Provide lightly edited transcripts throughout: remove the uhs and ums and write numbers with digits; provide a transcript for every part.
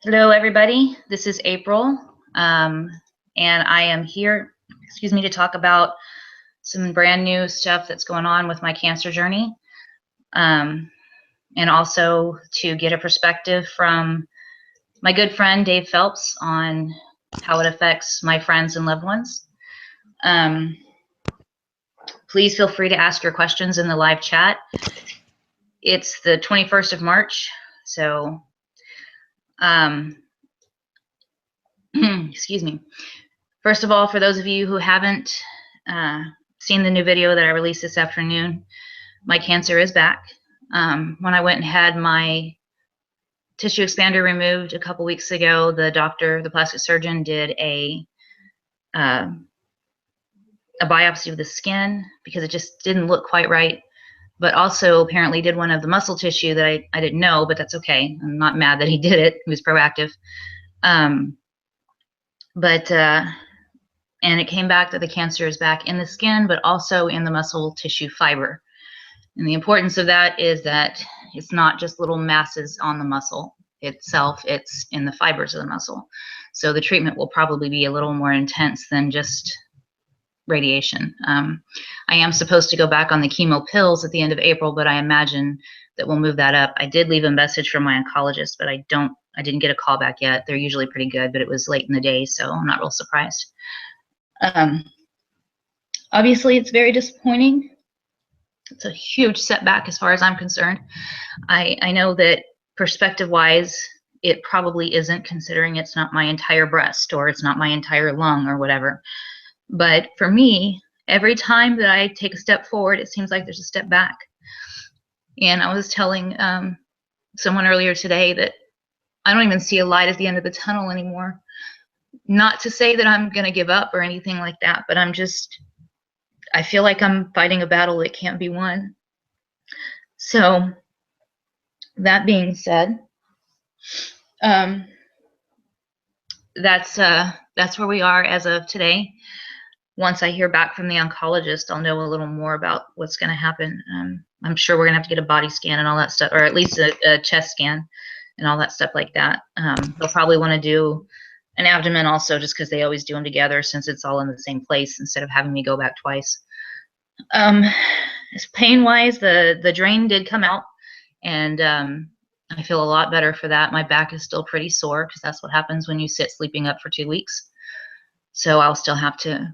Hello, everybody. This is April, and I am here, to talk about some brand new stuff that's going on with my cancer journey, um, and also to get a perspective from my good friend Dave Phelps on how it affects my friends and loved ones. Um, please feel free to ask your questions in the live chat. It's the 21st of March, so excuse me. First of all, for those of you who haven't seen the new video that I released this afternoon, my cancer is back. When I went and had my tissue expander removed a couple weeks ago, the doctor, the plastic surgeon, did a biopsy of the skin because it just didn't look quite right, but also apparently did one of the muscle tissue that I didn't know, but that's okay. I'm not mad that he did it. He was proactive. And it came back that the cancer is back in the skin, but also in the muscle tissue fiber. And the importance of that is that it's not just little masses on the muscle itself, it's in the fibers of the muscle. So the treatment will probably be a little more intense than just radiation. I am supposed to go back on the chemo pills at the end of April, but I imagine that we'll move that up. I did leave a message from my oncologist, but I didn't get a call back yet. They're usually pretty good, but it was late in the day, so I'm not real surprised. Obviously, it's very disappointing. It's a huge setback as far as I'm concerned. I know that perspective-wise, it probably isn't, considering it's not my entire breast or it's not my entire lung or whatever. But for me, every time that I take a step forward, it seems like there's a step back. And I was telling someone earlier today that I don't even see a light at the end of the tunnel anymore. Not to say that I'm going to give up or anything like that, but I feel like I'm fighting a battle that can't be won. So that being said, that's where we are as of today. Once I hear back from the oncologist, I'll know a little more about what's going to happen. I'm sure we're going to have to get a body scan and all that stuff, or at least a chest scan and all that stuff like that. They'll probably want to do an abdomen also, just because they always do them together since it's all in the same place instead of having me go back twice. Pain-wise, the drain did come out, and I feel a lot better for that. My back is still pretty sore because that's what happens when you sit sleeping up for 2 weeks. So I'll still have to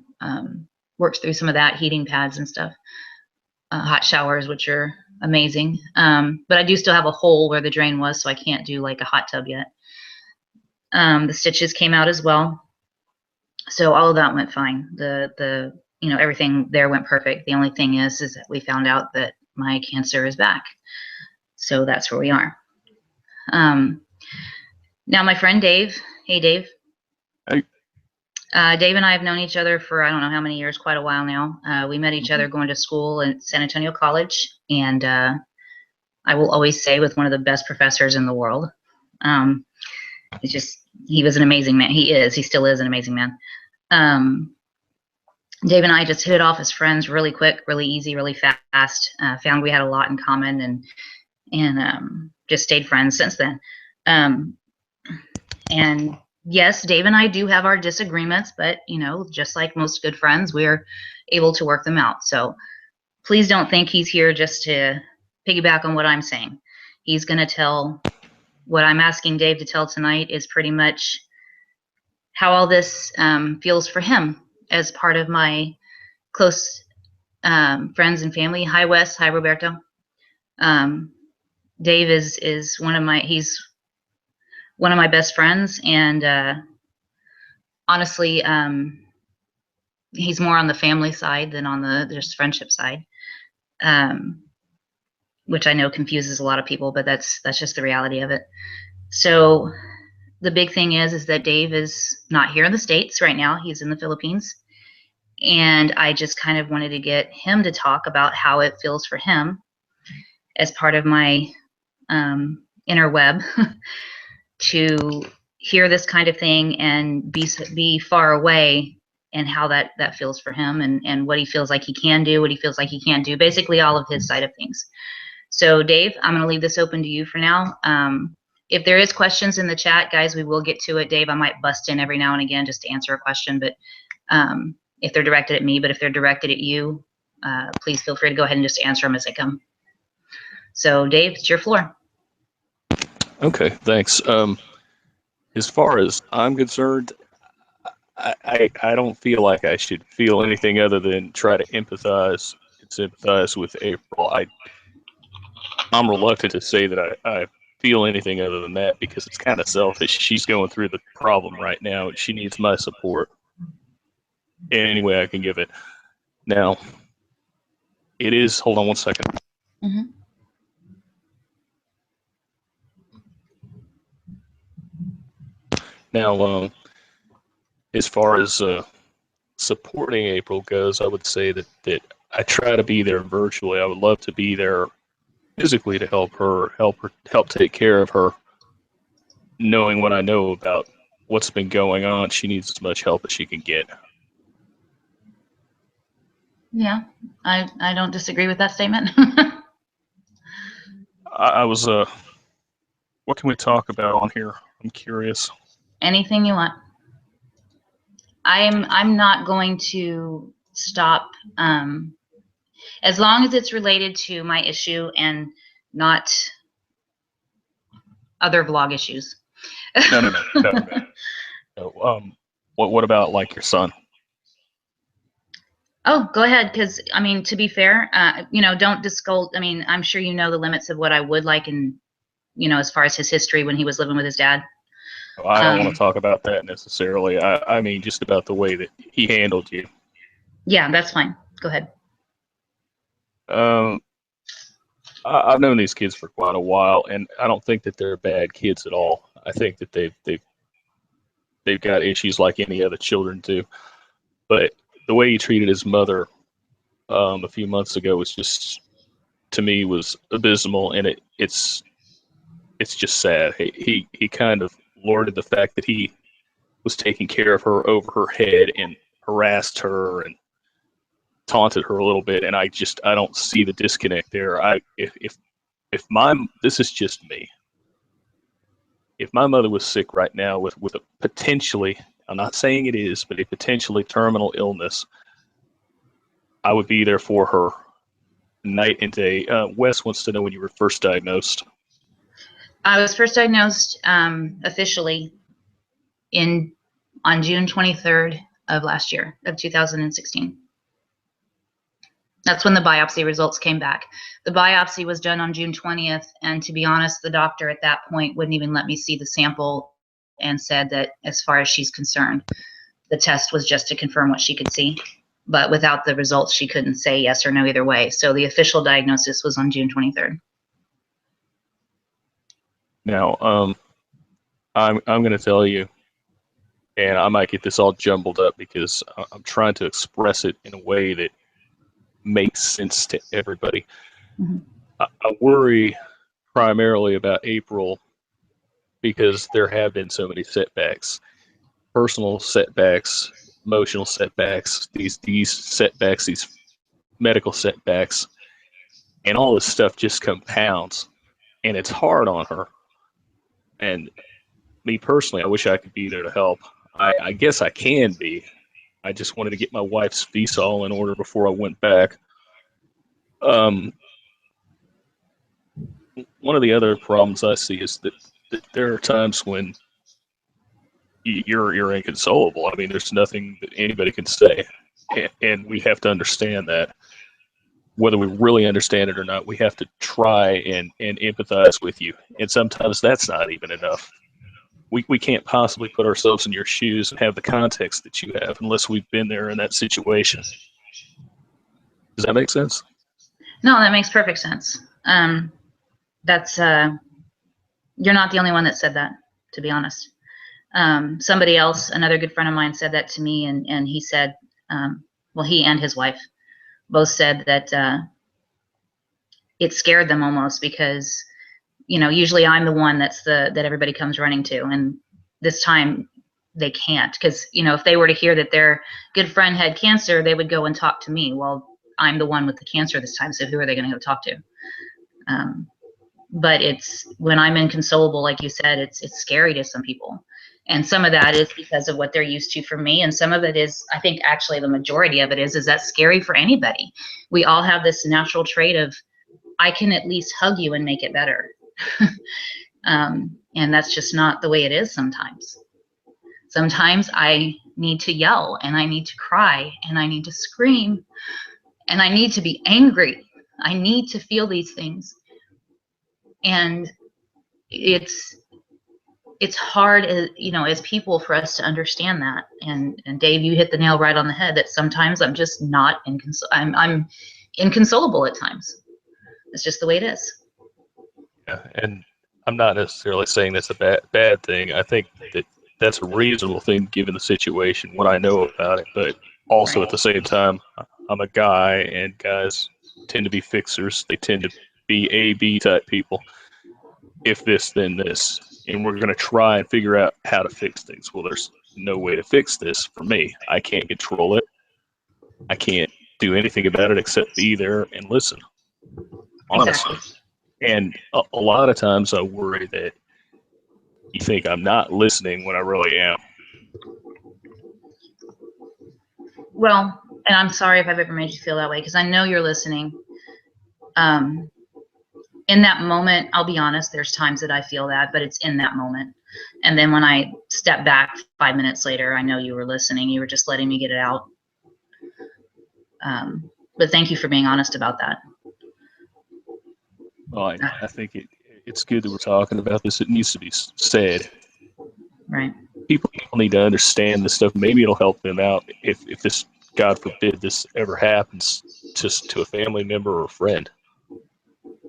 work through some of that, heating pads and stuff, hot showers, which are amazing. But I do still have a hole where the drain was, so I can't do like a hot tub yet. The stitches came out as well, so all of that went fine. Everything there went perfect. The only thing is that we found out that my cancer is back, so that's where we are. Now my friend Dave. Hey, Dave. Hey. Dave and I have known each other for I don't know how many years, quite a while now. We met each other going to school at San Antonio College, and I will always say with one of the best professors in the world. He was an amazing man. He still is an amazing man. Dave and I just hit it off as friends really quick, really easy, really fast. Found we had a lot in common, and just stayed friends since then. And yes, Dave and I do have our disagreements, but just like most good friends, we're able to work them out. So please don't think he's here just to piggyback on what I'm saying. He's going to tell what I'm asking Dave to tell tonight is pretty much how all this feels for him as part of my close friends and family. Hi, Wes. Hi, Roberto. Dave is he's one of my best friends, and honestly, he's more on the family side than on the just friendship side, which I know confuses a lot of people, but that's just the reality of it. So the big thing is that Dave is not here in the States right now. He's in the Philippines. And I just kind of wanted to get him to talk about how it feels for him as part of my inner web to hear this kind of thing and be far away, and how that feels for him, and what he feels like he can do, what he feels like he can't do, basically all of his side of things. So Dave, I'm going to leave this open to you for now. If there is questions in the chat, guys, we will get to it. Dave, I might bust in every now and again just to answer a question, but if they're directed at me, but if they're directed at you, please feel free to go ahead and just answer them as they come. So Dave, it's your floor. Okay, thanks. As far as I'm concerned, I don't feel like I should feel anything other than try to empathize and sympathize with April. I'm reluctant to say that I feel anything other than that because it's kind of selfish. She's going through the problem right now, and she needs my support in any way I can give it. Now, it is. Hold on one second. Mm-hmm. Now, as far as supporting April goes, I would say that I try to be there virtually. I would love to be there physically to help take care of her. Knowing what I know about what's been going on, she needs as much help as she can get. Yeah, I don't disagree with that statement. I was what can we talk about on here? I'm curious. Anything you want. I'm not going to stop as long as it's related to my issue and not other vlog issues. No. What about like your son? Oh, go ahead, because I mean, to be fair, don't disclose. I mean, I'm sure you know the limits of what I would like, and as far as his history when he was living with his dad. I don't want to talk about that necessarily. I mean, just about the way that he handled you. Yeah, that's fine. Go ahead. I've known these kids for quite a while, and I don't think that they're bad kids at all. I think that they've got issues like any other children do. But the way he treated his mother a few months ago was just, to me, was abysmal, and it's just sad. He kind of lorded the fact that he was taking care of her over her head and harassed her and taunted her a little bit, and I don't see the disconnect there. This is just me. If my mother was sick right now with a potentially, I'm not saying it is, but a potentially terminal illness, I would be there for her night and day. Wes wants to know when you were first diagnosed. I was first diagnosed officially on June 23rd of last year, of 2016. That's when the biopsy results came back. The biopsy was done on June 20th, and to be honest, the doctor at that point wouldn't even let me see the sample and said that as far as she's concerned, the test was just to confirm what she could see. But without the results, she couldn't say yes or no either way. So the official diagnosis was on June 23rd. Now, I'm going to tell you, and I might get this all jumbled up because I'm trying to express it in a way that makes sense to everybody. Mm-hmm. I worry primarily about April because there have been so many setbacks, personal setbacks, emotional setbacks, these setbacks, these medical setbacks, and all this stuff just compounds, and it's hard on her. And me personally, I wish I could be there to help. I guess I can be. I just wanted to get my wife's visa all in order before I went back. One of the other problems I see is that there are times when you're inconsolable. I mean, there's nothing that anybody can say, and we have to understand that. Whether we really understand it or not, we have to try and empathize with you, and sometimes that's not even enough. We can't possibly put ourselves in your shoes and have the context that you have unless we've been there in that situation. Does that make sense? No, that makes perfect sense. That's you're not the only one that said that, to be honest. Somebody else, another good friend of mine, said that to me, and he said, well, he and his wife both said that it scared them almost because, usually I'm the one that everybody comes running to, and this time they can't because, if they were to hear that their good friend had cancer, they would go and talk to me. Well, I'm the one with the cancer this time, so who are they going to go talk to? but it's when I'm inconsolable, like you said, it's scary to some people. And some of that is because of what they're used to from me. And some of it is, I think actually the majority of it is that scary for anybody. We all have this natural trait of, I can at least hug you and make it better. And that's just not the way it is sometimes. Sometimes I need to yell and I need to cry and I need to scream and I need to be angry. I need to feel these things. And it's hard, as people, for us to understand that. And Dave, you hit the nail right on the head, that sometimes I'm just not I'm inconsolable at times. It's just the way it is. Yeah, and I'm not necessarily saying that's a bad thing. I think that that's a reasonable thing given the situation, what I know about it. But also at the same time, I'm a guy, and guys tend to be fixers. They tend to be A/B type people. If this, then this, and we're going to try and figure out how to fix things. Well, there's no way to fix this for me. I can't control it. I can't do anything about it except be there and listen. Honestly. Exactly. And a lot of times I worry that you think I'm not listening when I really am. Well, and I'm sorry if I've ever made you feel that way, because I know you're listening. In that moment, I'll be honest, there's times that I feel that, but it's in that moment. And then when I step back 5 minutes later, I know you were listening. You were just letting me get it out. But thank you for being honest about that. Well, I think it's good that we're talking about this. It needs to be said. Right. People need to understand this stuff. Maybe it'll help them out if this, God forbid, this ever happens just to a family member or a friend.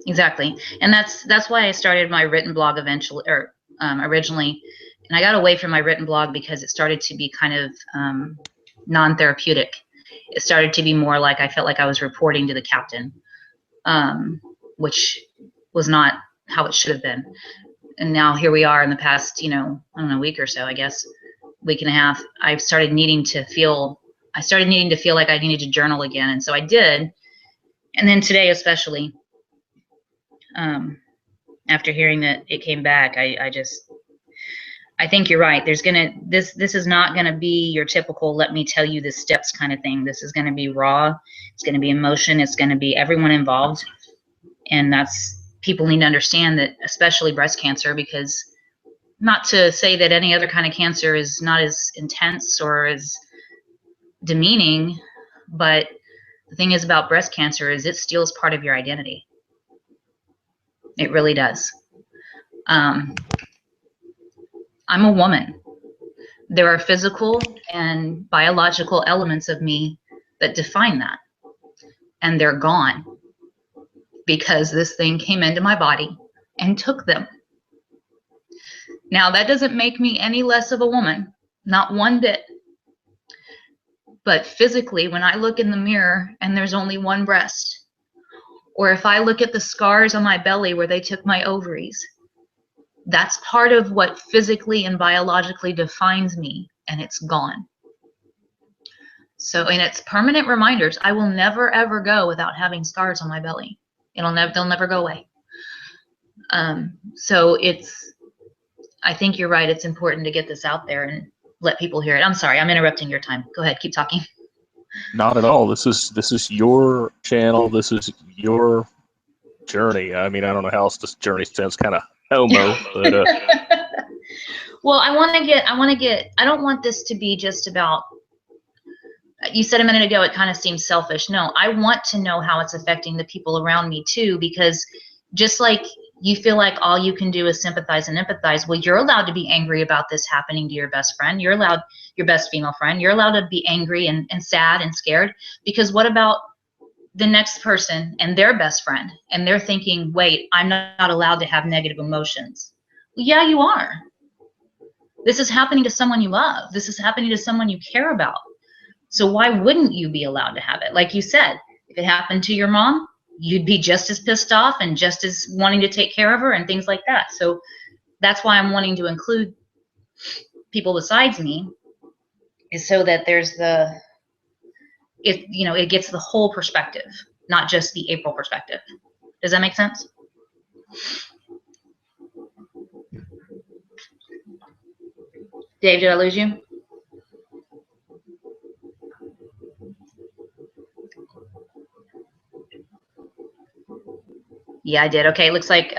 Exactly. And that's why I started my written blog originally. And I got away from my written blog because it started to be kind of non-therapeutic. It started to be more like I felt like I was reporting to the captain, which was not how it should have been. And now here we are in the past, week or so, I guess, week and a half. I started needing to feel like I needed to journal again. And so I did. And then today, especially, after hearing that it came back, I think you're right. This is not gonna be your typical let me tell you the steps kind of thing. This is gonna be raw. It's gonna be emotion. It's gonna be everyone involved. And people need to understand that, especially breast cancer, because not to say that any other kind of cancer is not as intense or as demeaning, but the thing is about breast cancer is it steals part of your identity. It really does. I'm a woman. There are physical and biological elements of me that define that. And they're gone because this thing came into my body and took them. Now, that doesn't make me any less of a woman, not one bit. But physically, when I look in the mirror and there's only one breast, or if I look at the scars on my belly where they took my ovaries, that's part of what physically and biologically defines me, and it's gone. So, and it's permanent reminders. I will never, ever go without having scars on my belly. They'll never go away. So I think you're right. It's important to get this out there and let people hear it. I'm sorry, I'm interrupting your time. Go ahead, keep talking. Not at all. This is your channel. This is your journey. I mean, I don't know how else this journey sounds kind of homo, but well, I don't want this to be just about, you said a minute ago, it kind of seems selfish. No, I want to know how it's affecting the people around me too, because just like you feel like all you can do is sympathize and empathize, well, you're allowed to be angry about this happening to your best friend. You're allowed, your best female friend, you're allowed to be angry and sad and scared, because what about the next person and their best friend? And they're thinking, wait, I'm not allowed to have negative emotions. Well, yeah, you are. This is happening to someone you love. This is happening to someone you care about. So why wouldn't you be allowed to have it? Like you said, if it happened to your mom, you'd be just as pissed off and just as wanting to take care of her and things like that. So that's why I'm wanting to include people besides me, is so that there's it gets the whole perspective, not just the April perspective. Does that make sense? Dave, did I lose you? Yeah, I did. Okay, looks like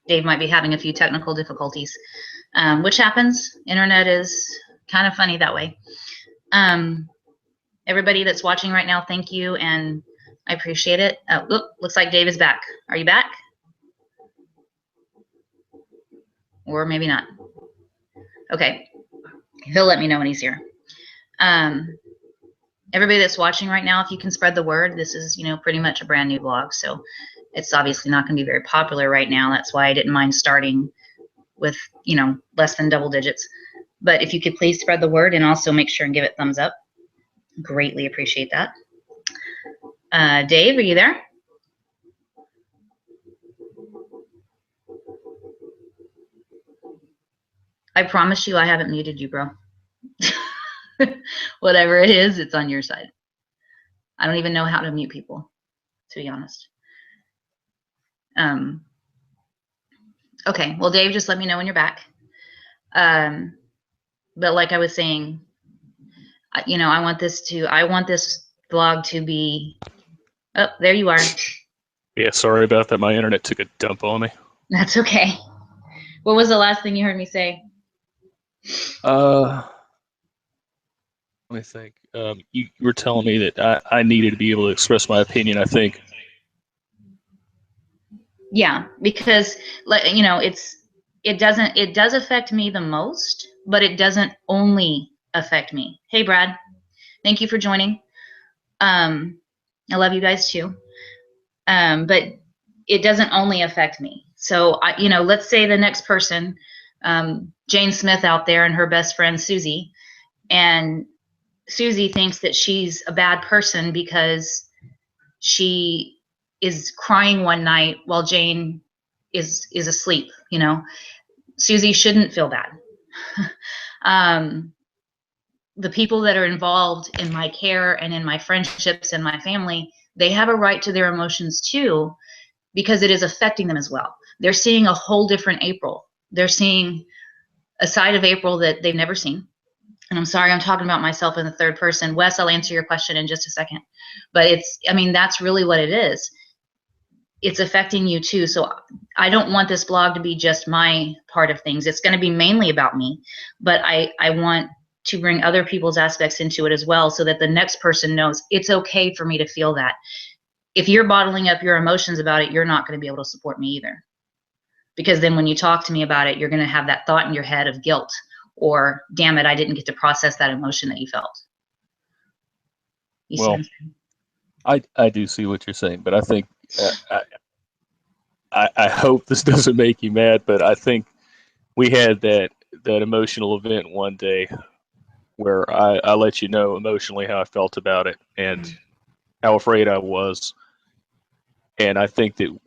Dave might be having a few technical difficulties, which happens. Internet is kind of funny that way. Everybody that's watching right now, thank you, and I appreciate it. Looks like Dave is back. Are you back? Or maybe not. Okay, he'll let me know when he's here. Everybody that's watching right now, if you can spread the word, this is, you know, pretty much a brand new blog, so it's obviously not going to be very popular right now. That's why I didn't mind starting with, you know, less than double digits. But if you could please spread the word and also make sure and give it thumbs up, greatly appreciate that. Dave, are you there? I promise you I haven't muted you, bro. Whatever it is, it's on your side. I don't even know how to mute people, to be honest. Okay, well, Dave, just let me know when you're back. But like I was saying, you know, I want this blog to be, oh, there you are. Yeah, sorry about that. My internet took a dump on me. That's okay. What was the last thing you heard me say? Let me think. You were telling me that I needed to be able to express my opinion, I think. Yeah, because, you know, it does affect me the most, but it doesn't only affect me. Hey, Brad, thank you for joining. I love you guys too. But it doesn't only affect me. So, you know, let's say the next person, Jane Smith out there and her best friend Susie, and Susie thinks that she's a bad person because she is crying one night while Jane is asleep. You know, Susie shouldn't feel bad. The people that are involved in my care and in my friendships and my family, they have a right to their emotions too, because it is affecting them as well. They're seeing a whole different April. They're seeing a side of April that they've never seen. And I'm sorry, I'm talking about myself in the third person. Wes, I'll answer your question in just a second. But it's, I mean, that's really what it is. It's affecting you too. So I don't want this blog to be just my part of things. It's going to be mainly about me, but I want to bring other people's aspects into it as well, so that the next person knows it's okay for me to feel that. If you're bottling up your emotions about it, you're not going to be able to support me either. Because then when you talk to me about it, you're going to have that thought in your head of guilt, or damn it, I didn't get to process that emotion that you felt. You Well, see what I'm saying? I do see what you're saying, but I think I hope this doesn't make you mad, but I think we had that emotional event one day where I let you know emotionally how I felt about it and how afraid I was, and I think that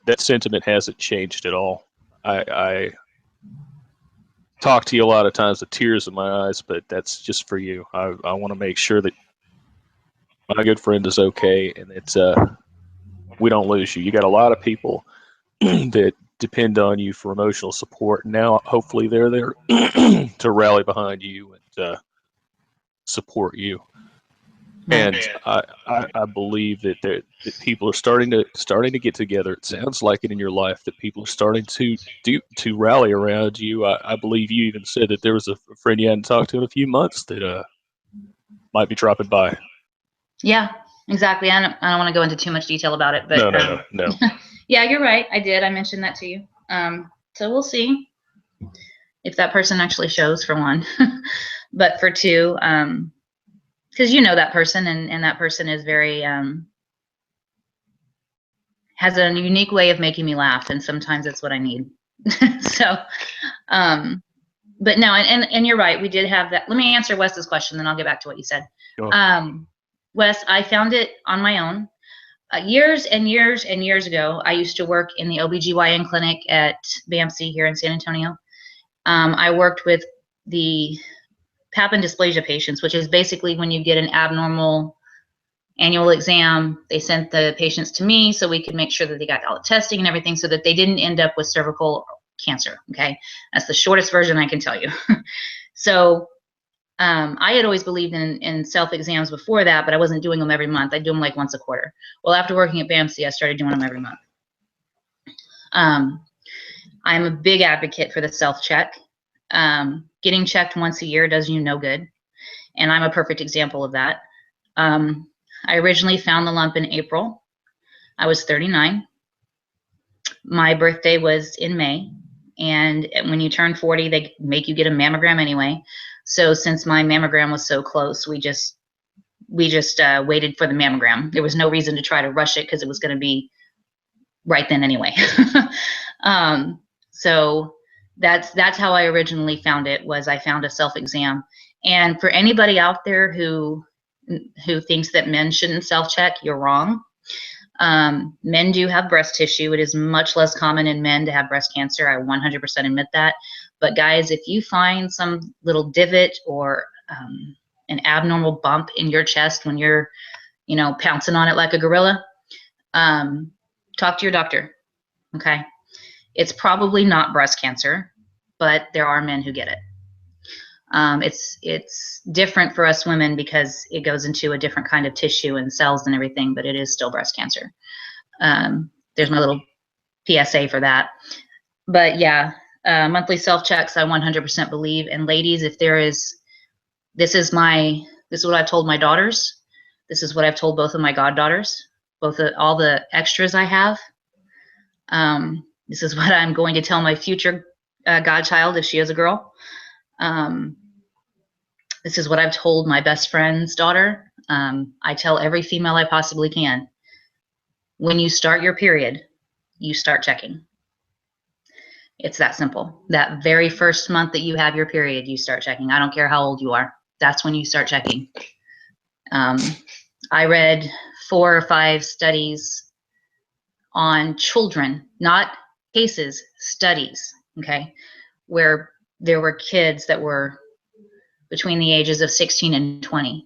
that sentiment hasn't changed at all. I talk to you a lot of times with tears in my eyes, but that's just for you. I want to make sure that my good friend is okay, and it's we don't lose you. You got a lot of people that depend on you for emotional support. Now, hopefully, they're there to rally behind you and support you. And I believe that people are starting to get together. It sounds like it in your life that people are starting to rally around you. I believe you even said that there was a friend you hadn't talked to in a few months that might be dropping by. Yeah, exactly. I don't want to go into too much detail about it, but No. yeah, you're right. I did. I mentioned that to you. So we'll see if that person actually shows, for one. But for two, because you know that person, and that person is very has a unique way of making me laugh, and sometimes it's what I need. So, but no, and you're right. We did have that. Let me answer Wes's question, then I'll get back to what you said. Wes, I found it on my own. Years and years and years ago, I used to work in the OBGYN clinic at BAMC here in San Antonio. I worked with the Pap and dysplasia patients, which is basically when you get an abnormal annual exam. They sent the patients to me so we could make sure that they got all the testing and everything so that they didn't end up with cervical cancer. Okay, that's the shortest version I can tell you. So I had always believed in self-exams before that, but I wasn't doing them every month. I do them like once a quarter. Well, after working at BAMC, I started doing them every month. I'm a big advocate for the self-check. Getting checked once a year does you no good, and I'm a perfect example of that. I originally found the lump in April. I was 39. My birthday was in May, and when you turn 40, they make you get a mammogram anyway. So since my mammogram was so close, we just waited for the mammogram. There was no reason to try to rush it because it was going to be right then anyway. So that's how I originally found it. Was I found a self-exam. And for anybody out there who thinks that men shouldn't self-check, you're wrong. Men do have breast tissue. It is much less common in men to have breast cancer. I 100% admit that. But guys, if you find some little divot or an abnormal bump in your chest when you're, pouncing on it like a gorilla, talk to your doctor. Okay. It's probably not breast cancer, but there are men who get it. It's different for us women because it goes into a different kind of tissue and cells and everything, but it is still breast cancer. There's my little PSA for that. But yeah, monthly self-checks, I 100% believe. And ladies, if there is, this is what I've told my daughters. This is what I've told both of my goddaughters, all the extras I have. This is what I'm going to tell my future godchild if she is a girl. This is what I've told my best friend's daughter. I tell every female I possibly can. When you start your period, you start checking. It's that simple. That very first month that you have your period, you start checking. I don't care how old you are. That's when you start checking. I read 4 or 5 studies on children, not cases, studies, okay, where there were kids that were between the ages of 16 and 20.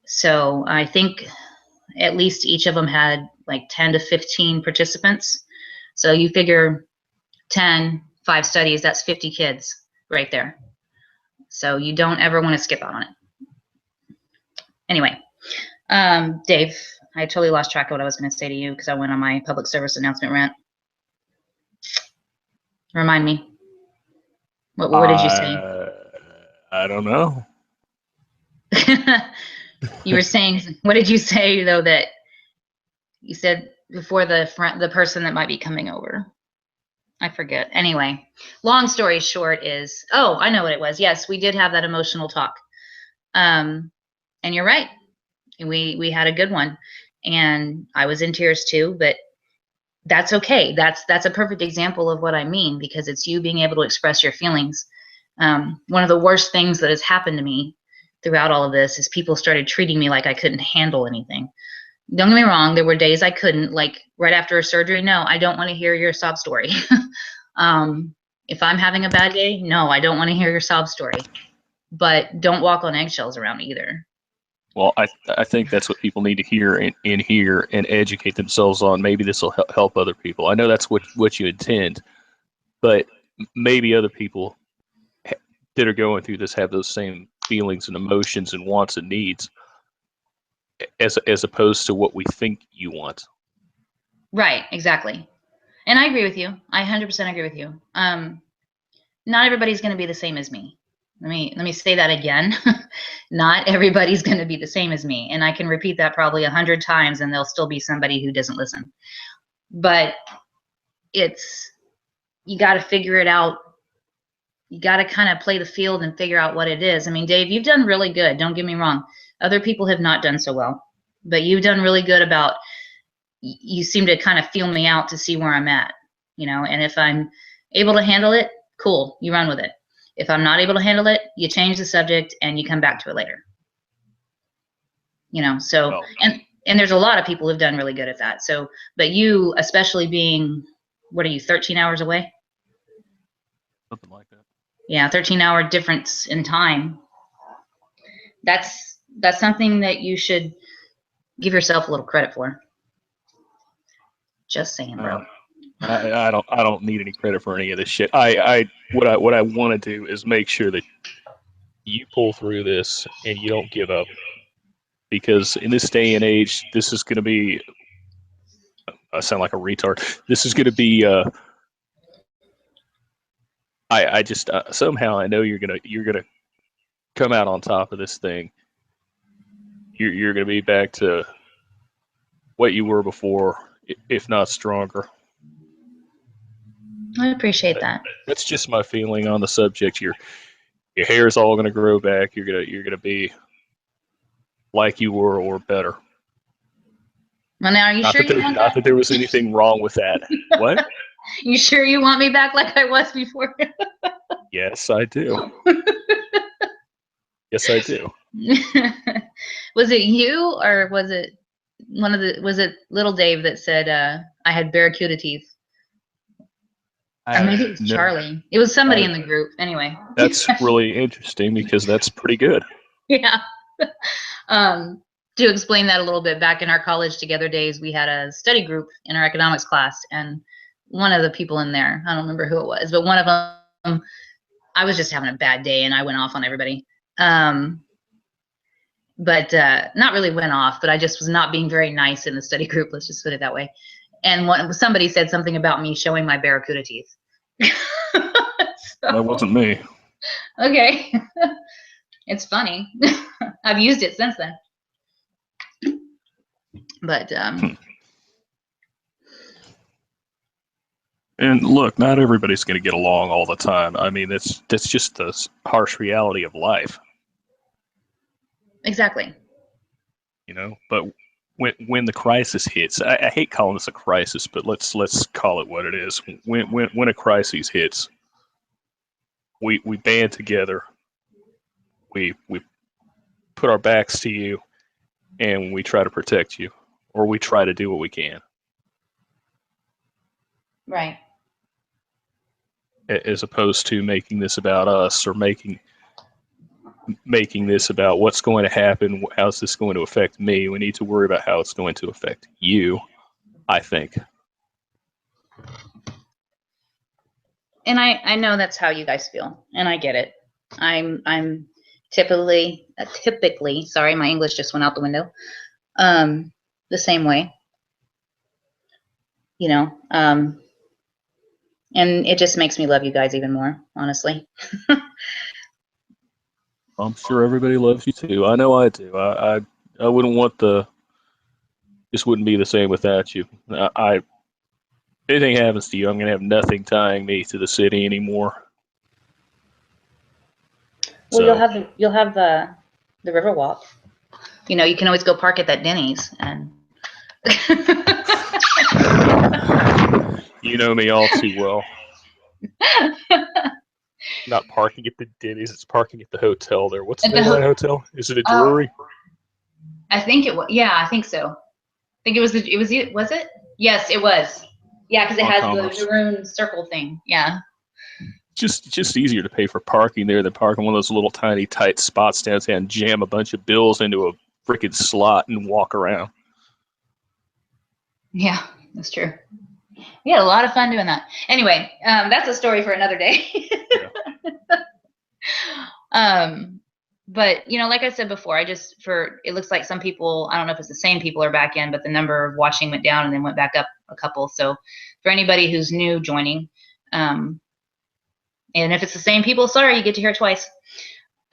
So I think at least each of them had like 10 to 15 participants. So you figure 10, 5 studies, that's 50 kids right there. So you don't ever want to skip out on it. Anyway, Dave, I totally lost track of what I was going to say to you because I went on my public service announcement rant. Remind me. What did you say? I don't know. You were saying, what did you say though, that you said before the person that might be coming over? I forget. Anyway, long story short is, oh, I know what it was. Yes, we did have that emotional talk. And you're right. We had a good one. And I was in tears too, but that's okay. That's a perfect example of what I mean, because it's you being able to express your feelings. One of the worst things that has happened to me throughout all of this is people started treating me like I couldn't handle anything. Don't get me wrong, there were days I couldn't, like right after a surgery. No, I don't want to hear your sob story. If I'm having a bad day, no, I don't want to hear your sob story. But don't walk on eggshells around me either. Well, I think that's what people need to hear and educate themselves on. Maybe this will help other people. I know that's what you intend, but maybe other people that are going through this have those same feelings and emotions and wants and needs, as opposed to what we think you want. Right, exactly. And I agree with you. I 100% agree with you. Not everybody's going to be the same as me. Let me say that again. Not everybody's going to be the same as me. And I can repeat that probably 100 times and there'll still be somebody who doesn't listen. But you got to figure it out. You got to kind of play the field and figure out what it is. I mean, Dave, you've done really good. Don't get me wrong. Other people have not done so well. But you've done really good about, you seem to kind of feel me out to see where I'm at, and if I'm able to handle it, cool, you run with it. If I'm not able to handle it, you change the subject and you come back to it later. So, and there's a lot of people who've done really good at that. So, but you, especially being, what are you, 13 hours away? Something like that. Yeah, 13-hour difference in time. That's something that you should give yourself a little credit for. Just saying, bro. I don't need any credit for any of this shit. What I want to do is make sure that you pull through this and you don't give up, because in this day and age, this is going to be. I sound like a retard. This is going to be. I just somehow I know you're gonna come out on top of this thing. You're gonna be back to what you were before, if not stronger. I appreciate that. That's just my feeling on the subject. Your hair is all gonna grow back. You're gonna be like you were or better. Well, now, are you sure you want Not that? that there was anything wrong with that. What? You sure you want me back like I was before? Yes, I do. Yes, I do. Was it you, or was it was it little Dave that said I had barracuda teeth? Or maybe it was No, Charlie. It was somebody in the group. Anyway. that's really interesting because that's pretty good. Yeah. To explain that a little bit, back in our college together days, we had a study group in our economics class, and one of the people in there, I don't remember who it was, but one of them, I was just having a bad day and I went off on everybody. But not really went off, but I just was not being very nice in the study group. Let's just put it that way. And somebody said something about me showing my barracuda teeth. That wasn't me. Okay. It's funny. I've used it since then. But And look, not everybody's going to get along all the time. I mean, that's just the harsh reality of life. exactly. You know, but when the crisis hits, I hate calling this a crisis, but let's call it what it is. When a crisis hits, we band together. We put our backs to you, and we try to protect you, or we try to do what we can. Right. As opposed to making this about us, or making this about what's going to happen, how's this going to affect me. We need to worry about how it's going to affect you, I think. And I know that's how you guys feel, and I get it. I'm typically, sorry, my English just went out the window. The same way, you know. And it just makes me love you guys even more, honestly. I'm sure everybody loves you too. I know I do. I wouldn't want this wouldn't be the same without you. If anything happens to you, I'm gonna have nothing tying me to the city anymore. Well, you'll have the Riverwalk. You know, you can always go park at that Denny's and. You know me all too well. Not parking at the Denny's, it's parking at the hotel there. What's the name of that hotel? Is it a Drury? I think it was. Yeah, I think so. I think it was. Was it? Yes, it was. Yeah, because it has the maroon circle thing. Yeah. Just easier to pay for parking there than parking one of those little tiny tight spots downtown. Jam a bunch of bills into a freaking slot and walk around. Yeah, that's true. We had a lot of fun doing that. Anyway, that's a story for another day. Yeah. But you know, like I said before, it looks like some people, I don't know if it's the same people are back in, but the number of watching went down and then went back up a couple. So for anybody who's new joining, and if it's the same people, sorry, you get to hear it twice.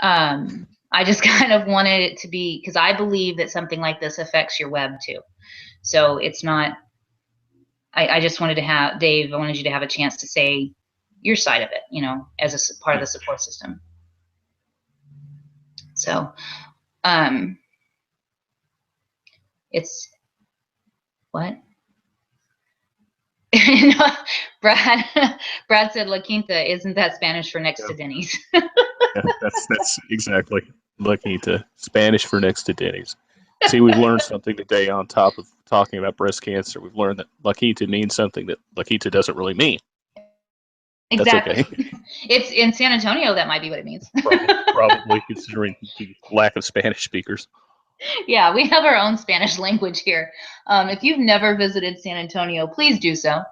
I just kind of wanted it to be, because I believe that something like this affects your web too. So it's not, I just wanted to have, Dave, I wanted you to have a chance to say your side of it, you know, as a part of the support system. So, it's, what? Brad said La Quinta, isn't that Spanish for next to Denny's? Yeah, that's exactly La Quinta, Spanish for next to Denny's. See, we've learned something today on top of talking about breast cancer. We've learned that La Quinta means something that La Quinta doesn't really mean. Exactly. That's okay. It's in San Antonio, that might be what it means. Probably considering the lack of Spanish speakers. Yeah, we have our own Spanish language here. If you've never visited San Antonio, please do so.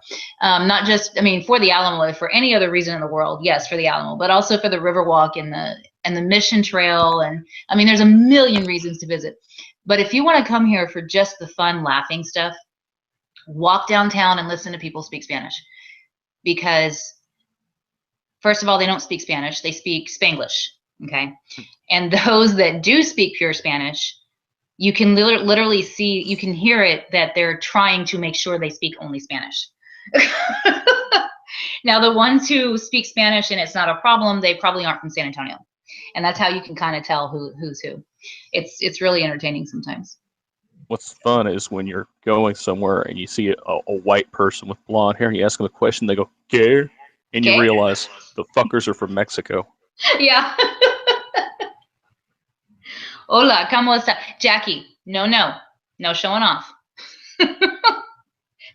Not just, I mean, for the Alamo, for any other reason in the world, yes, for the Alamo, but also for the Riverwalk and the Mission Trail, and I mean, there's a million reasons to visit. But if you want to come here for just the fun, laughing stuff, walk downtown and listen to people speak Spanish, because first of all, they don't speak Spanish; they speak Spanglish. Okay, and those that do speak pure Spanish, you can literally see, you can hear it that they're trying to make sure they speak only Spanish. Now, the ones who speak Spanish and it's not a problem, they probably aren't from San Antonio. And that's how you can kind of tell who's who. It's really entertaining sometimes. What's fun is when you're going somewhere and you see a white person with blonde hair and you ask them a question, they go, "¿Qué?" And you Okay? realize the fuckers are from Mexico. Yeah. Hola, ¿cómo está? Jackie, no showing off.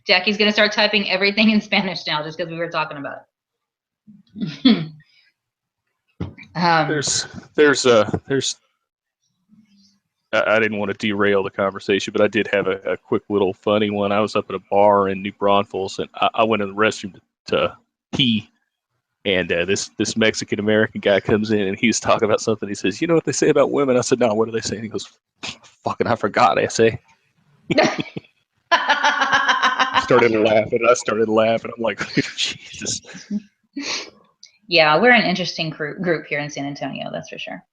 Jackie's going to start typing everything in Spanish now just because we were talking about it. There's I didn't want to derail the conversation, but I did have a quick little funny one. I was up at a bar in New Braunfels, and I went in the restroom to pee, and this Mexican American guy comes in, and he's talking about something. He says, "You know what they say about women?" I said, "No, what do they say?" And he goes, "Fucking, I forgot." I say. Started laughing. I started laughing. I'm like, Jesus. Yeah, we're an interesting group here in San Antonio, that's for sure.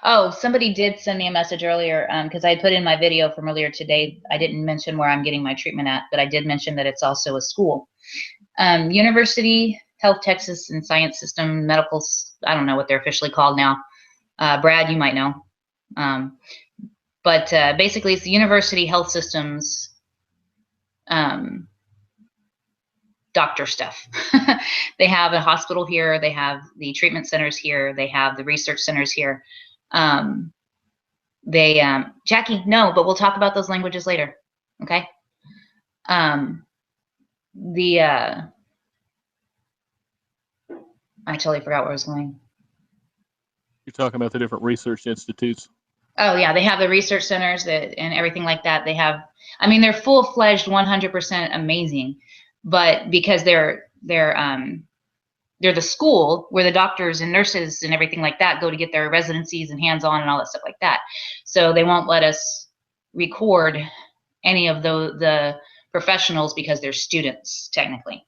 Oh, somebody did send me a message earlier, because I put in my video from earlier today. I didn't mention where I'm getting my treatment at, but I did mention that it's also a school. University Health Texas and Science System Medical, I don't know what they're officially called now. Brad, you might know. But basically, it's the University Health Systems doctor stuff. They have a hospital here. They have the treatment centers here. They have the research centers here. Jackie, no, but we'll talk about those languages later. Okay. I totally forgot where I was going. You're talking about the different research institutes. Oh yeah, they have the research centers and everything like that. They have, I mean, they're full-fledged, 100% amazing, but because they're the school where the doctors and nurses and everything like that go to get their residencies and hands-on and all that stuff like that. So they won't let us record any of the professionals because they're students technically.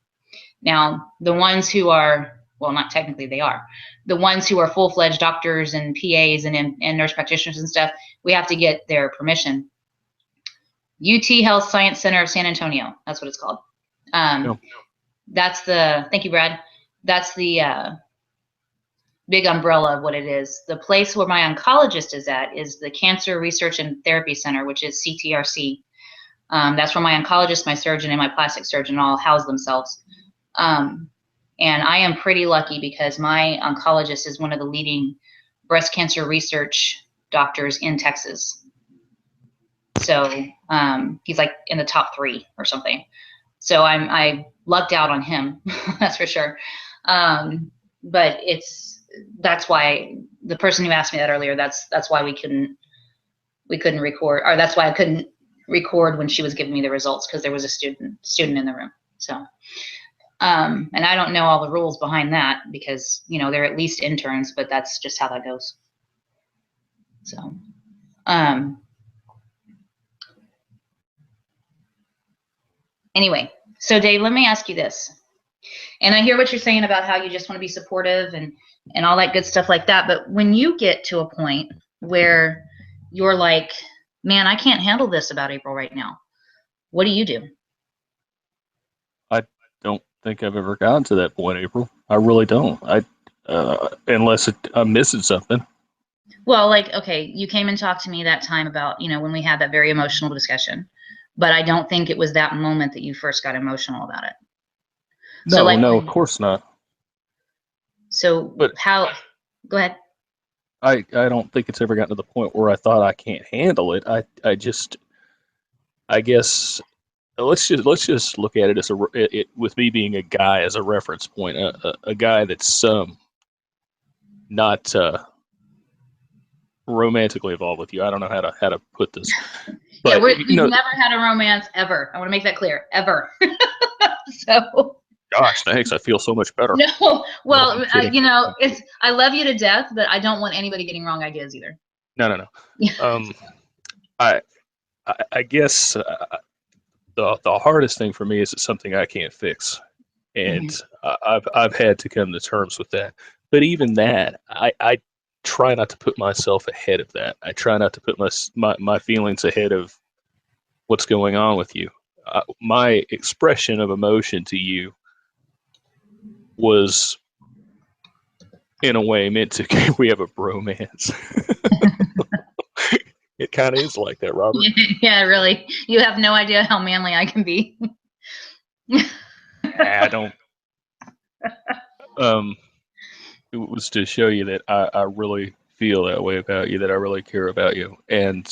Now, the ones who are, well, not technically, they are. The ones who are full-fledged doctors and PAs and nurse practitioners and stuff, we have to get their permission. UT Health Science Center of San Antonio, that's what it's called. That's the, thank you, Brad. That's the big umbrella of what it is. The place where my oncologist is at is the Cancer Research and Therapy Center, which is CTRC. That's where my oncologist, my surgeon, and my plastic surgeon all house themselves. And I am pretty lucky because my oncologist is one of the leading breast cancer research doctors in Texas. So he's like in the top 3 or something. So I lucked out on him, that's for sure. But that's why the person who asked me that earlier, that's why we couldn't record, or that's why I couldn't record when she was giving me the results, because there was a student in the room. So and I don't know all the rules behind that because, you know, they're at least interns, but that's just how that goes. So anyway, so Dave, let me ask you this. And I hear what you're saying about how you just want to be supportive and all that good stuff like that. But when you get to a point where you're like, man, I can't handle this about April right now, what do you do? I don't think I've ever gotten to that point, April. I really don't. Unless I'm missing something. Well, like, okay, you came and talked to me that time about, you know, when we had that very emotional discussion, but I don't think it was that moment that you first got emotional about it. No, so, like, no, of course not. So, but how? Go ahead. I don't think it's ever gotten to the point where I thought I can't handle it. I guess let's just look at it as with me being a guy as a reference point, a guy that's not romantically involved with you. I don't know how to put this, Yeah, but we've never had a romance ever. I want to make that clear, ever. So, gosh, thanks. I feel so much better. no, No, I'm well, kidding. I love you to death, but I don't want anybody getting wrong ideas either. No. Yeah. I I guess the hardest thing for me is it's something I can't fix, and Mhm. I've had to come to terms with that. But even that, I try not to put myself ahead of that. I try not to put my feelings ahead of what's going on with you. My expression of emotion to you was, in a way, meant to we have a bromance. It kind of is like that, Robert. Yeah, really. You have no idea how manly I can be. I don't. Um, it was to show you that I really feel that way about you, that I really care about you, and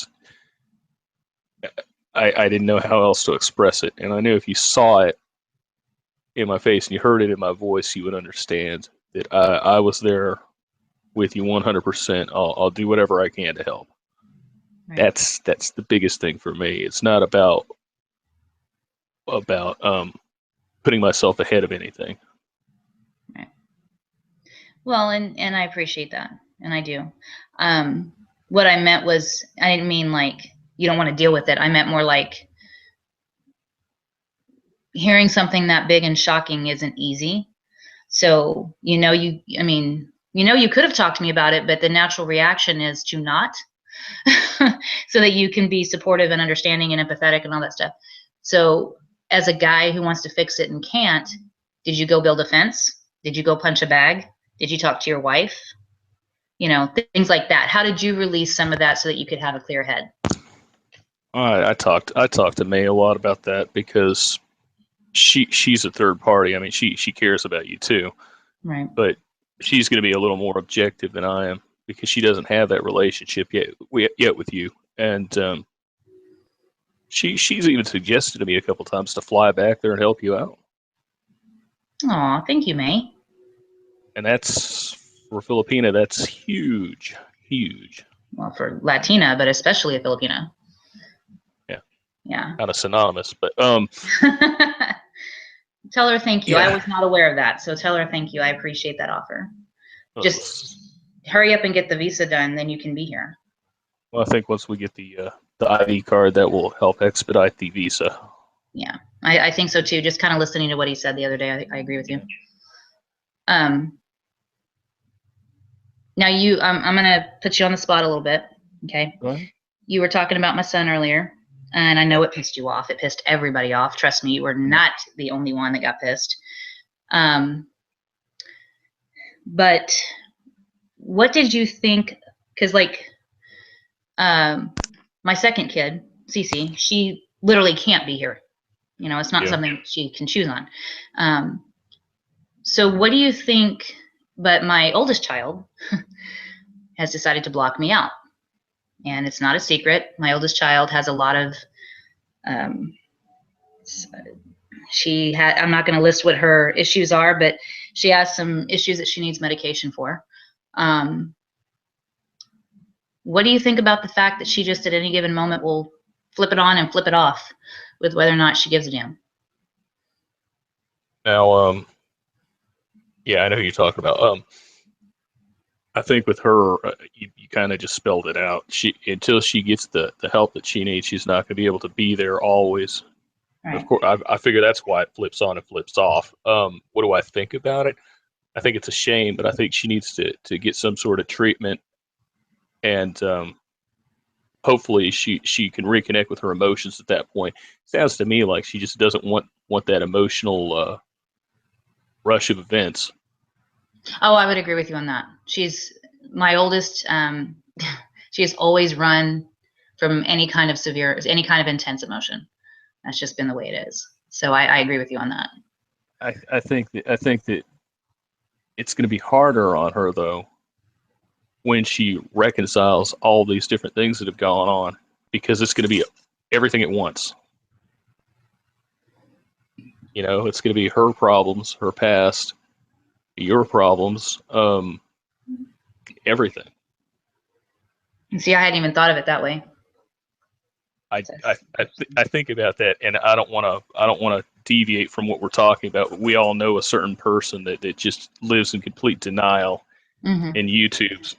I didn't know how else to express it. And I knew if you saw it in my face and you heard it in my voice, you would understand that I was there with you 100%. I'll do whatever I can to help. Right. That's the biggest thing for me. It's not about putting myself ahead of anything. Right. Well, and I appreciate that, and I do. What I meant was, I didn't mean like you don't want to deal with it. I meant more like hearing something that big and shocking isn't easy. So, I mean, you could have talked to me about it, but the natural reaction is to not, so that you can be supportive and understanding and empathetic and all that stuff. So, as a guy who wants to fix it and can't, did you go build a fence? Did you go punch a bag? Did you talk to your wife? Things like that. How did you release some of that so that you could have a clear head? I talked to May a lot about that because she's a third party. I mean, she cares about you too, Right. but she's going to be a little more objective than I am because she doesn't have that relationship yet with you. And she's even suggested to me a couple times to fly back there and help you out. Aw, thank you, May. And that's, for Filipina, that's huge, huge. Well, for Latina, but especially a Filipina. Yeah, Yeah. kind of synonymous, but Tell her thank you. I yeah. was not aware of that, so tell her thank you. I appreciate that offer. Just Well, hurry up and get the visa done, then you can be here. I think once we get the ID card, that will help expedite the visa. Yeah, I think so too. Just kind of listening to what he said the other day, I agree with you. Now I'm gonna put you on the spot a little bit. Okay. Go ahead. You were talking about my son earlier, and I know it pissed you off. It pissed everybody off. Trust me, you were not the only one that got pissed. But what did you think? Because my second kid, Cece, she literally can't be here. It's not something she can choose on. So what do you think? But my oldest child has decided to block me out. And it's not a secret. My oldest child has a lot of, I'm not going to list what her issues are, but she has some issues that she needs medication for. What do you think about the fact that she just at any given moment will flip it on and flip it off with whether or not she gives a damn? Now, yeah, I know who you're talking about. I think with her, you kind of just spelled it out. Until she gets the help that she needs, she's not going to be able to be there always. Right. Of course, I figure that's why it flips on and flips off. What do I think about it? I think it's a shame, but I think she needs to get some sort of treatment, and hopefully she can reconnect with her emotions at that point. Sounds to me like she just doesn't want that emotional rush of events. Oh, I would agree with you on that. She's my oldest. She has always run from any kind of intense emotion. That's just been the way it is. So I agree with you on that. I think that it's going to be harder on her though when she reconciles all these different things that have gone on, because it's going to be everything at once. It's going to be her problems, her past, your problems, everything. And see, I hadn't even thought of it that way. I think about that, and I don't want to deviate from what we're talking about. We all know a certain person that just lives in complete denial Mm-hmm. in YouTube's,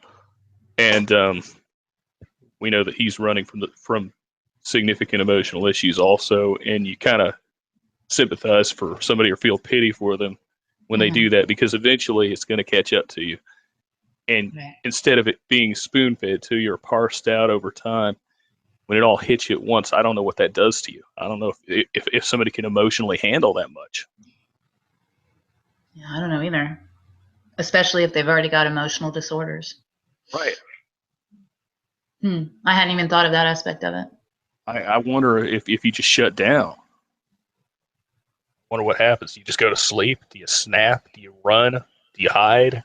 and we know that he's running from significant emotional issues also, and you kind of sympathize for somebody or feel pity for them when they do that, because eventually it's going to catch up to you. And instead of it being spoon fed to you or parsed out over time, when it all hits you at once, I don't know what that does to you. I don't know if somebody can emotionally handle that much. Yeah, I don't know either. Especially if they've already got emotional disorders. Right. I hadn't even thought of that aspect of it. I wonder if you just shut down. Wonder what happens. Do you just go to sleep? Do you snap? Do you run? Do you hide?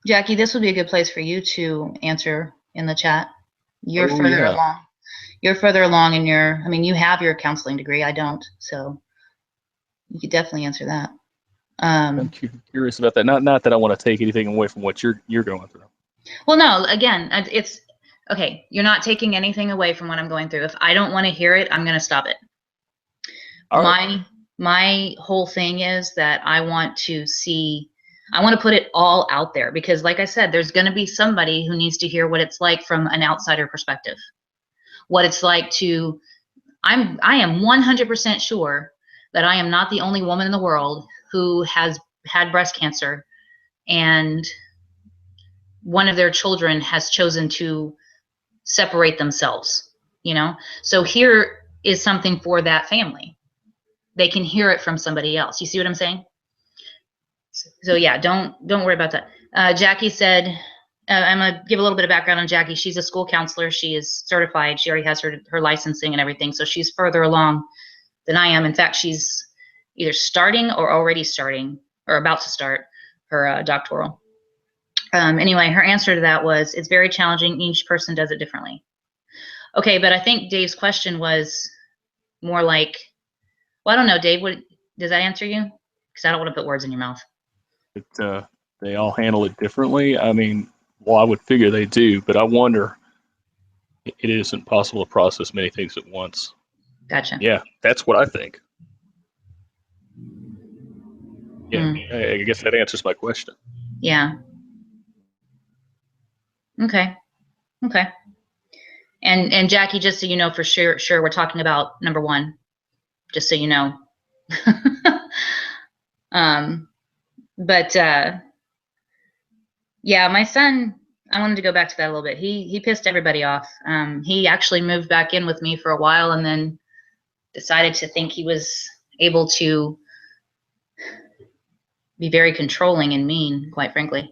Jackie, this would be a good place for you to answer in the chat. You're Oh, further yeah. along. You're further along in your, I mean, you have your counseling degree. I don't. So you could definitely answer that. I'm curious about that. Not that I want to take anything away from what you're going through. Well, no, again, it's okay. You're not taking anything away from what I'm going through. If I don't want to hear it, I'm going to stop it. All right. My whole thing is that I want to put it all out there, because like I said, there's going to be somebody who needs to hear what it's like from an outsider perspective. What it's like to, I am 100% sure that I am not the only woman in the world who has had breast cancer and one of their children has chosen to separate themselves, So here is something for that family. They can hear it from somebody else. You see what I'm saying? So yeah, don't worry about that. Jackie said, I'm gonna give a little bit of background on Jackie. She's a school counselor. She is certified. She already has her licensing and everything. So she's further along than I am. In fact, she's either starting or already starting or about to start her doctoral. Anyway, her answer to that was, it's very challenging. Each person does it differently. Okay, but I think Dave's question was more like, well, I don't know, Dave, does that answer you? Because I don't want to put words in your mouth. They all handle it differently. I mean, well, I would figure they do, but I wonder, it isn't possible to process many things at once. Gotcha. Yeah, that's what I think. Yeah, I guess that answers my question. Yeah. Okay. And Jackie, just so you know for sure we're talking about number one, just so you know. But yeah, my son, I wanted to go back to that a little bit. He pissed everybody off. He actually moved back in with me for a while and then decided to think he was able to be very controlling and mean, quite frankly.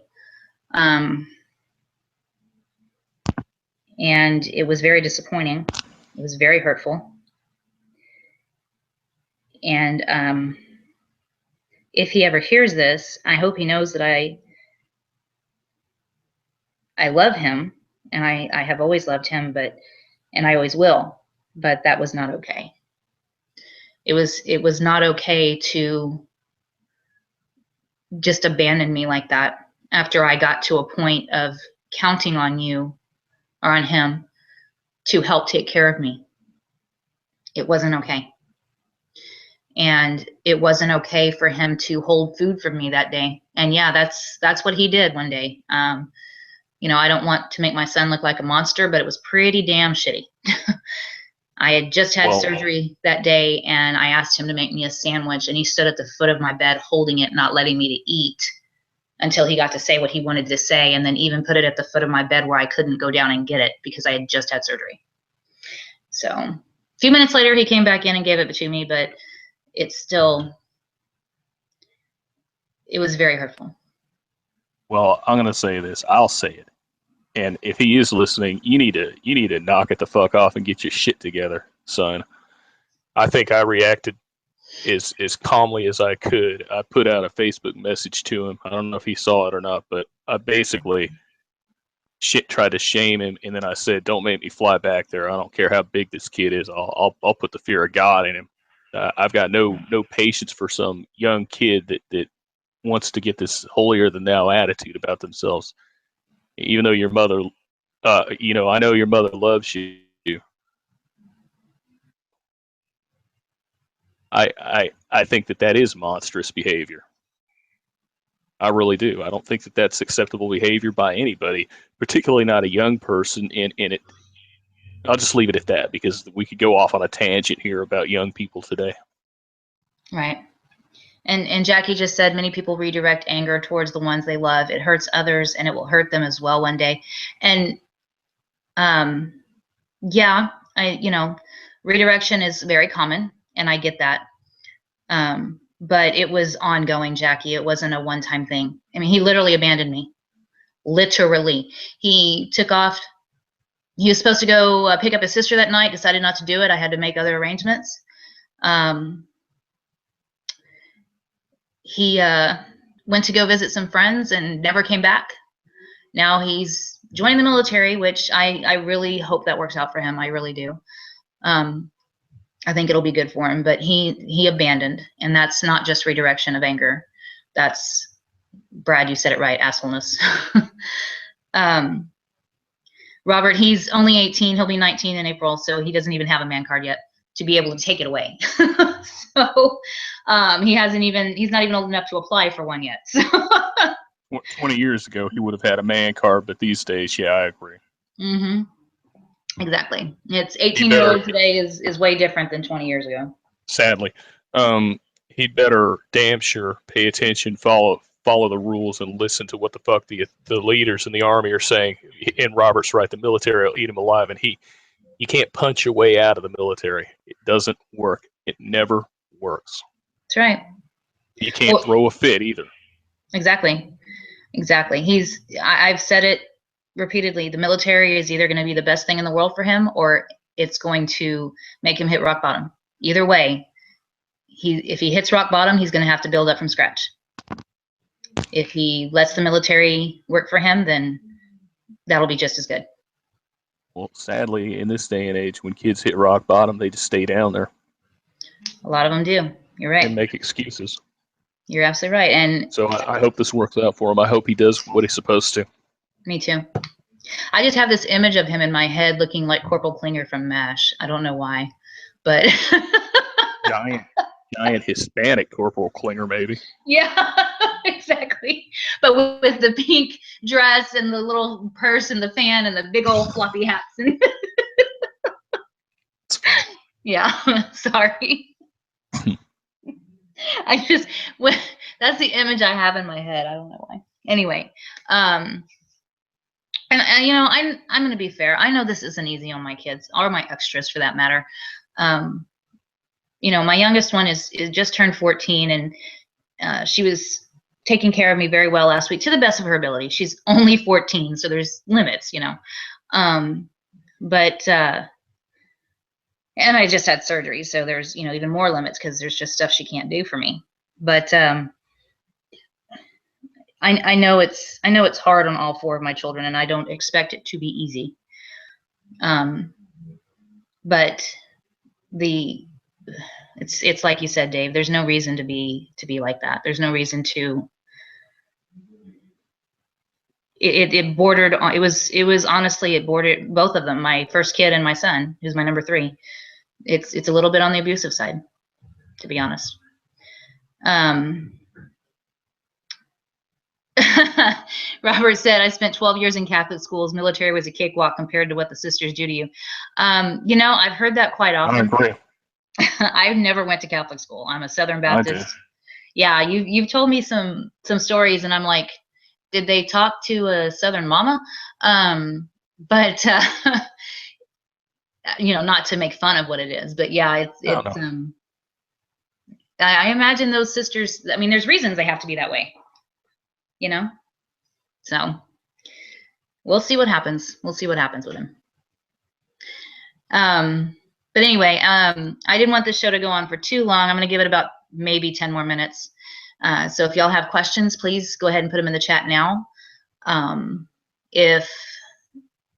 And it was very disappointing. It was very hurtful. And if he ever hears this, I hope he knows that I love him, and I have always loved him, and I always will, but that was not okay. It was not okay to just abandon me like that after I got to a point of counting on you or on him to help take care of me. It wasn't okay. And it wasn't okay for him to hold food from me that day. And yeah, that's what he did one day. I don't want to make my son look like a monster, but it was pretty damn shitty. I had just had surgery that day, and I asked him to make me a sandwich, and he stood at the foot of my bed holding it, not letting me to eat until he got to say what he wanted to say, and then even put it at the foot of my bed where I couldn't go down and get it because I had just had surgery. So a few minutes later, he came back in and gave it to me, but it was very hurtful. Well, I'm going to say this. I'll say it. And if he is listening, you need to knock it the fuck off and get your shit together, son. I think I reacted as calmly as I could. I put out a Facebook message to him. I don't know if he saw it or not, but I basically tried to shame him, and then I said, "Don't make me fly back there. I don't care how big this kid is. I'll put the fear of God in him. I've got no patience for some young kid that wants to get this holier than thou attitude about themselves, even though your mother, I know your mother loves you. I think that is monstrous behavior. I really do. I don't think that that's acceptable behavior by anybody, particularly not a young person. In it, I'll just leave it at that because we could go off on a tangent here about young people today. Right. And Jackie just said many people redirect anger towards the ones they love. It hurts others, and it will hurt them as well one day. And yeah, redirection is very common, and I get that. But it was ongoing, Jackie. It wasn't a one-time thing. I mean, he literally abandoned me. Literally. He took off. He was supposed to go pick up his sister that night, decided not to do it. I had to make other arrangements. He went to go visit some friends and never came back. Now he's joining the military, which I really hope that works out for him. I really do. I think it'll be good for him, but he abandoned, and that's not just redirection of anger. That's, Brad, you said it right, assholeness. Robert, he's only 18. He'll be 19 in April, so he doesn't even have a man card yet to be able to take it away. So he's not even old enough to apply for one yet. So 20 years ago, he would have had a man card, but these days, yeah, I agree. Mm-hmm. Exactly. It's 18-year-old today is way different than 20 years ago. Sadly. He'd better damn sure pay attention, follow the rules, and listen to what the fuck the leaders in the Army are saying. And Robert's right, the military will eat him alive, and you can't punch your way out of the military. It doesn't work. It never works. That's right. You can't throw a fit either. Exactly. I've said it repeatedly. The military is either going to be the best thing in the world for him, or it's going to make him hit rock bottom. Either way, if he hits rock bottom, he's going to have to build up from scratch. If he lets the military work for him, then that'll be just as good. Well, sadly, in this day and age, when kids hit rock bottom, they just stay down there. A lot of them do. You're right. And make excuses. You're absolutely right. And so I hope this works out for him. I hope he does what he's supposed to. Me too. I just have this image of him in my head looking like Corporal Klinger from MASH. I don't know why, but giant Hispanic Corporal Klinger, maybe. Yeah, exactly. But with the pink dress and the little purse and the fan and the big old floppy hats. And yeah, sorry. That's the image I have in my head. I don't know why. Anyway, and I'm going to be fair. I know this isn't easy on my kids or my extras for that matter. My youngest one is just turned 14, and she was taking care of me very well last week to the best of her ability. She's only 14, so there's limits, and I just had surgery, so there's even more limits because there's just stuff she can't do for me. But I know it's hard on all four of my children, and I don't expect it to be easy. But it's like you said, Dave. There's no reason to be like that. There's no reason to. It bordered on. It was honestly, it bordered both of them. My first kid and my son, who's my number 3. It's a little bit on the abusive side, to be honest. Robert said, I spent 12 years in Catholic schools. Military was a cakewalk compared to what the sisters do to you. I've heard that quite often. I agree. I've never went to Catholic school. I'm a Southern Baptist. Yeah, you've told me some stories, and I'm like, did they talk to a Southern mama? But not to make fun of what it is, but yeah, I imagine those sisters. I mean, there's reasons they have to be that way. So we'll see what happens. We'll see what happens with him. But anyway, I didn't want this show to go on for too long. I'm going to give it about maybe 10 more minutes. So if y'all have questions, please go ahead and put them in the chat now. If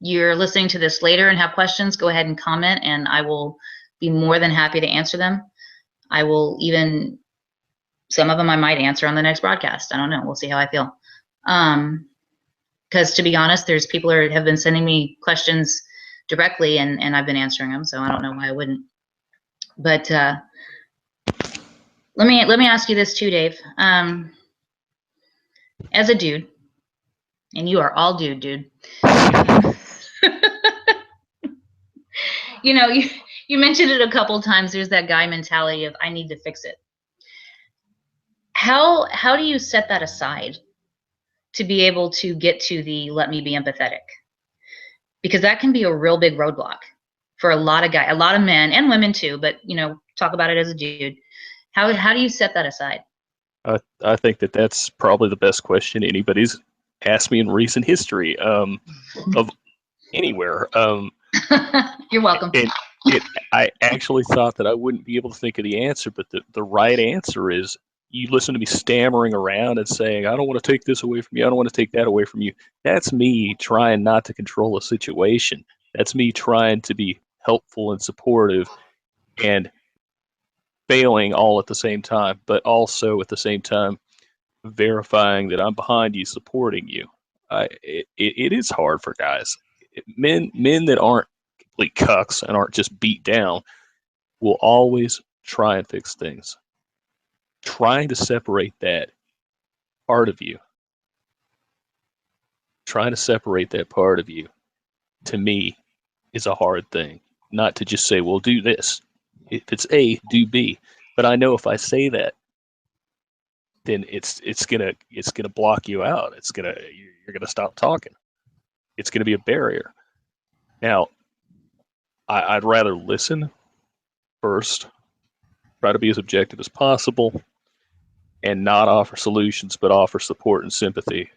you're listening to this later and have questions, go ahead and comment, and I will be more than happy to answer them. I will even Some of them I might answer on the next broadcast. I don't know. We'll see how I feel. Because to be honest, there's people who have been sending me questions directly, and I've been answering them. So I don't know why I wouldn't. But let me ask you this too, Dave. As a dude, and you are all dude. You know, you mentioned it a couple times. There's that guy mentality of I need to fix it. How do you set that aside to be able to get to the let me be empathetic? Because that can be a real big roadblock for a lot of men and women too, but you know, talk about it as a dude. How do you set that aside? I think that that's probably the best question anybody's asked me in recent history of anywhere. You're welcome. I actually thought that I wouldn't be able to think of the answer, but the right answer is you listen to me stammering around and saying, I don't want to take this away from you. I don't want to take that away from you. That's me trying not to control a situation. That's me trying to be helpful and supportive and failing all at the same time, but also at the same time verifying that I'm behind you, supporting you. It is hard for guys. Men that aren't complete cucks and aren't just beat down will always try and fix things. Trying to separate that part of you, to me, is a hard thing. Not to just say, well, do this. If it's A, do B. But I know if I say that, then it's gonna block you out. You're gonna stop talking. It's gonna be a barrier. Now, I'd rather listen first, try to be as objective as possible, and not offer solutions, but offer support and sympathy.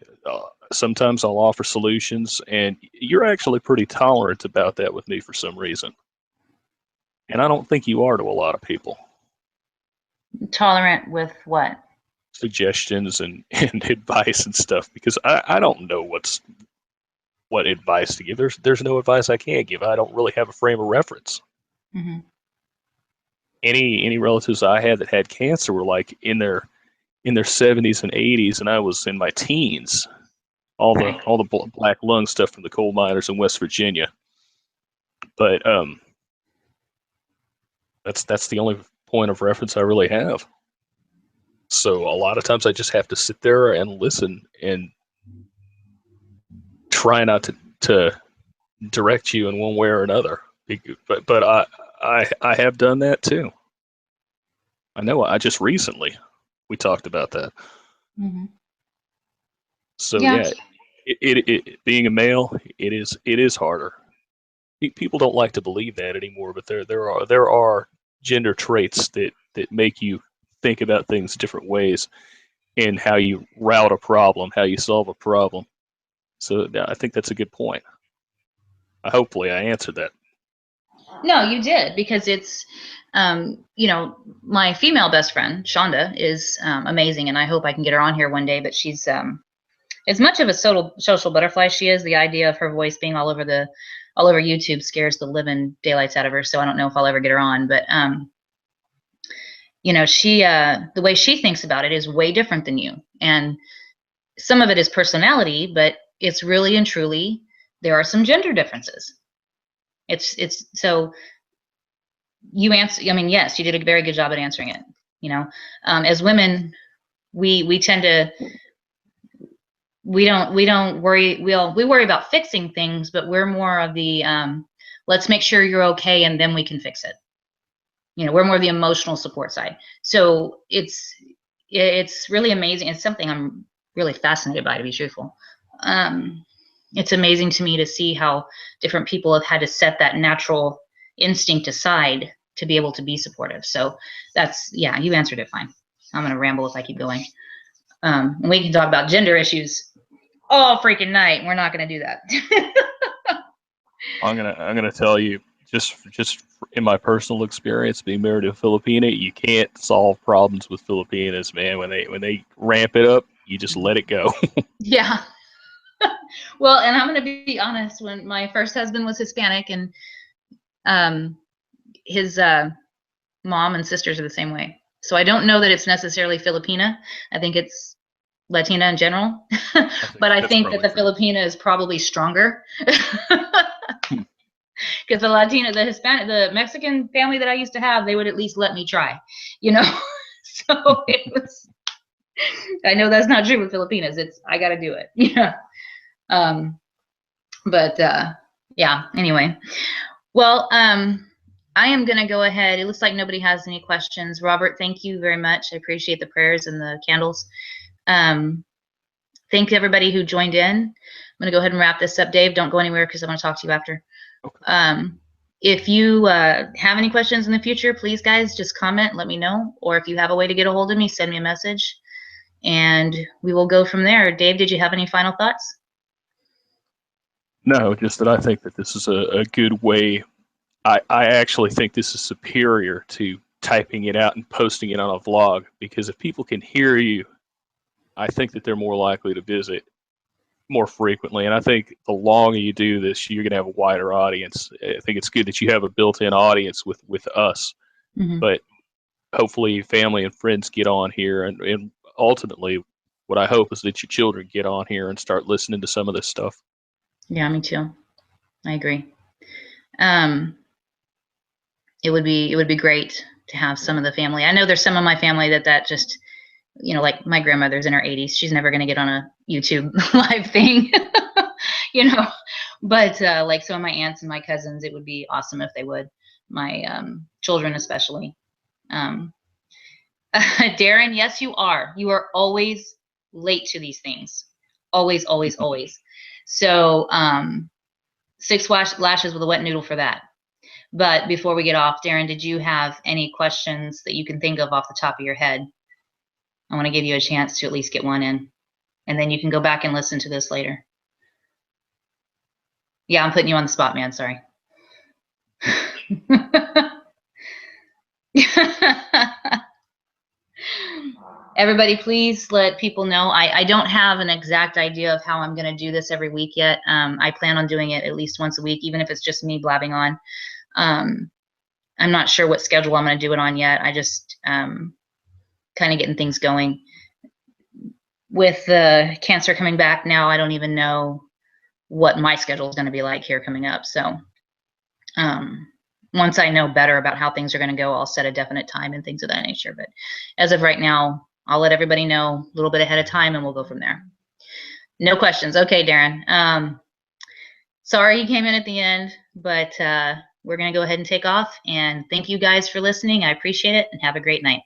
Sometimes I'll offer solutions, and you're actually pretty tolerant about that with me for some reason. And I don't think you are to a lot of people. Tolerant with what? Suggestions and advice and stuff, because I don't know what advice to give. There's no advice I can give. I don't really have a frame of reference. Mm-hmm. Any relatives I had that had cancer were like in their 70s and 80s, and I was in my teens. All the black lung stuff from the coal miners in West Virginia. But that's the only point of reference I really have. So a lot of times I just have to sit there and listen and try not to direct you in one way or another. But I have done that too. I know. I just recently we talked about that. Mm-hmm. So yeah, it being a male, it is harder. People don't like to believe that anymore, but there are gender traits that make you think about things different ways in how you route a problem, how you solve a problem. So yeah, I think that's a good point. Hopefully I answered that. No, you did, because it's, you know, my female best friend, Shonda, is amazing, and I hope I can get her on here one day, but she's as much of a social butterfly she is, the idea of her voice being all over YouTube scares the living daylights out of her, so I don't know if I'll ever get her on, but you know, she the way she thinks about it is way different than you, and some of it is personality, but it's really and truly there are some gender differences. It's so you answer. I mean, yes, you did a very good job at answering it. You know, as women, we tend to we don't worry. We worry about fixing things, but we're more of the let's make sure you're okay, and then we can fix it. You know, we're more the emotional support side. So it's really amazing. It's something I'm really fascinated by, to be truthful. It's amazing to me to see how different people have had to set that natural instinct aside to be able to be supportive. So that's, yeah, you answered it fine. I'm going to ramble if I keep going. And we can talk about gender issues all freaking night. We're not going to do that. I'm gonna tell you, just in my personal experience, being married to a Filipina, you can't solve problems with Filipinas, man. When they ramp it up, you just let it go. Yeah. Well, and I'm going to be honest. When my first husband was Hispanic, and his mom and sisters are the same way. So I don't know that it's necessarily Filipina. I think it's Latina in general. But I that's think that probably the true. Filipina is probably stronger. Hmm. Because the Latina, the Hispanic, the Mexican family that I used to have, they would at least let me try, you know? So it was, I know that's not true with Filipinas. It's, I got to do it. Yeah. Um, but yeah, anyway. Well, I am going to go ahead. It looks like nobody has any questions. Robert, thank you very much. I appreciate the prayers and the candles. Thank everybody who joined in. I'm going to go ahead and wrap this up. Dave, don't go anywhere because I want to talk to you after. Okay. If you have any questions in the future, please, guys, just comment, let me know. Or if you have a way to get a hold of me, send me a message, and we will go from there. Dave, did you have any final thoughts? No, just that I think that this is a good way. I actually think this is superior to typing it out and posting it on a vlog, because if people can hear you, I think that they're more likely to visit more frequently. And I think the longer you do this, you're going to have a wider audience. I think it's good that you have a built-in audience with us, Mm-hmm. but hopefully family and friends get on here, and ultimately what I hope is that your children get on here and start listening to some of this stuff. Yeah, me too. I agree. It would be great to have some of the family. I know there's some of my family that just, you know, like my grandmother's in her 80s. She's never going to get on a YouTube live thing, you know. But like some of my aunts and my cousins, it would be awesome if they would. My children especially. Um, Darren, yes, you are. You are always late to these things. Always, always, always. So six lashes with a wet noodle for that. But before we get off, Darren, did you have any questions that you can think of off the top of your head? I want to give you a chance to at least get one in, and then you can go back and listen to this later. Yeah, I'm putting you on the spot, man. Sorry. Everybody, please let people know. I don't have an exact idea of how I'm going to do this every week yet. I plan on doing it at least once a week, even if it's just me blabbing on. I'm not sure what schedule I'm going to do it on yet. I just kind of getting things going. With the cancer coming back now, I don't even know what my schedule is going to be like here coming up. So once I know better about how things are going to go, I'll set a definite time and things of that nature. But as of right now, I'll let everybody know a little bit ahead of time, and we'll go from there. No questions. Okay, Darren. Sorry you came in at the end, but we're going to go ahead and take off. And thank you guys for listening. I appreciate it, and have a great night.